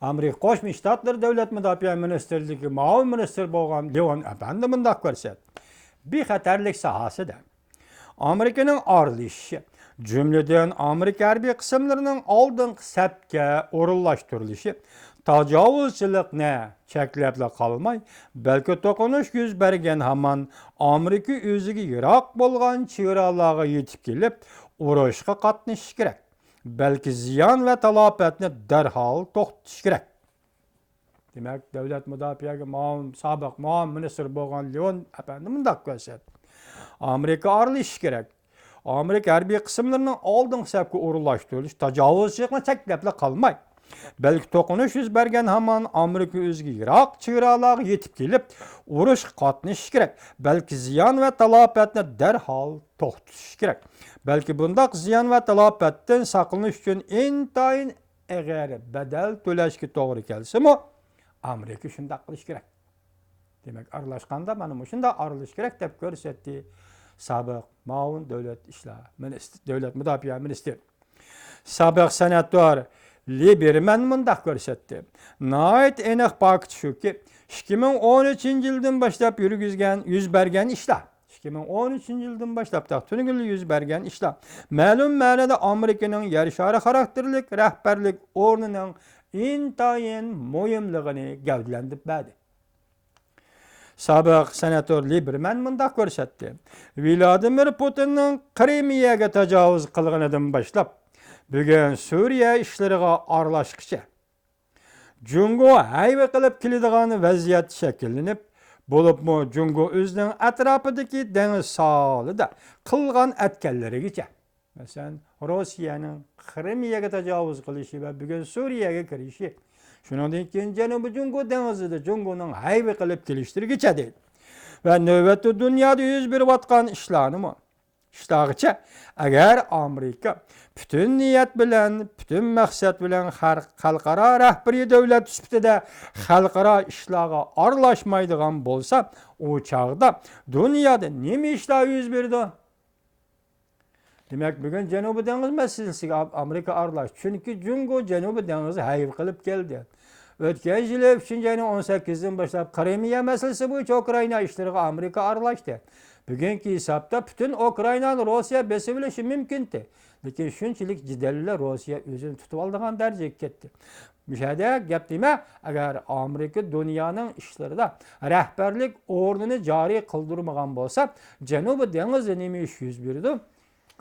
Amerika Qo'shma Shtatlar Davlat Mudofaa Ministerligi muavin ministri bo'lgan Levon Apandi mundaq ko'rsatdi. Bexatarlik sohasida Amerikaning orilishi, jumladan Amerika harbiy qismlarining oldingi safga o'rinlashtirilishi tajovuzchilikni cheklab qolmay, balki to'qinish yuz bergan hamon Amerika o'ziga yiroq bo'lgan chegaralarga yetib kelib, urushga qatnashish kerak. Belki ziyon va talofatni darhol to'xtatish kerak. Demak, davlat mudofaaga sobiq muavin ministr bo'lgan Levon Apandi mundaq ko'rsatdi. Amerika orilishi kerak. Amerika harbiy qismlarining oldingi safga o'rinlashtirish tajovuzchilikni cheklab qolmay, balki to'qinish yuz bergan hamon Amerika o'ziga yiroq chegaralarga yetib kelib, urushga qatnashish kerak. Balki ziyon va talofatni darhol to'xtatish kerak. Balki bundaq ziyon va talofatdan saqlanish uchun intayin agar badal to'lashga to'g'ri kelsa-mu, Amerika shunday qilish kerak. Demak, aralashganda mana shunday aralash kerak deb ko'rsatdi sobiq muavin davlat mudofaa ministri. Sobiq senator Liberman mundaq ko'rsatdi. Nihoyat aniq fakt shuki, 2013-yildan boshlab yuz bergan ishlar 2013-yildan boshlab tug'ilgan yuz bergan ishlar ma'lum ma'noda Amerikaning yer shari xarakterlik rahbarlik o'rnining intayin muhimligini gavdalantirib berdi. Sobiq senator Liberman mundaq ko'rsatdi. Vladimir Putinning Krimiyaga tajovuz qilganidan boshlab bugun Suriya ishlariga aralashqicha Jungo hayva qilib keladigan vaziyat shakllanib, bo'libmi Jungo o'zining atrofidagi dengiz sohilida qilgan atkanlarigacha, masalan, Rossiyaning Krimiyaga tajovuz qilishi va bugun Suriyaga kirishi, shuningdek keyin Janubiy Jungo dengizida Jungoning hayva qilib kelishlarigacha deydi. Va navbatda dunyoda yuz berayotgan ishlarni İştahıca, agar Amerika bütün niyat bilan, bütün maqsad bilan xalqaro rahbariy davlat sifatida xalqaro ishlarga aralashmaydigan bo'lsa, o chaqda dunyoda nima ishlar yuz berdi? Demak, bugun Janubiy dengiz masalasiga Amerika aralash. Chunki Jungo Janubiy dengizni hayv qilib keldi. O'tgan yil 3-18dan boshlab Krimiya masalasi bo'yicha Ukraina ishlariga Amerika aralashdi. Bugungi hisobda bütün Ukrainani Rossiya besib olishi mumkin-di. Lekin shunchalik jidallar Rossiya o'zini tutib oldigan darajaga ketdi. Mishada gap nima? Agar Amerika dunyoning ishlarida rahbarlik o'rnini joriy qildirmagan bo'lsa, Janubiy dengizda nima ish yuz berdi?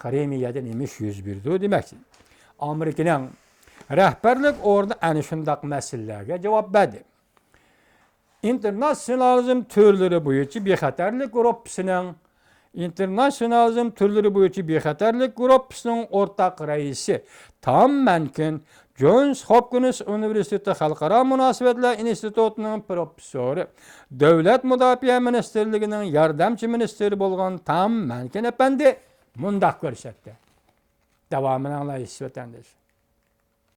Krimiyada nima ish yuz berdi demak. Amerikaning rahbarlik o'rni ana shundaq masalalarga javob berdi. Internasionalizm türleri bo'yicha bexatarlik gruppasining o'rtaq raisi Tom Menken Johns Hopkins Universiteti Xalqaro munosabatlar institutining professori, Davlat mudofaa ministerligining yordamchi ministri bo'lgan Tom Menken apandi mundaq ko'rsatdi. Davomini anglaysiz vatandosh.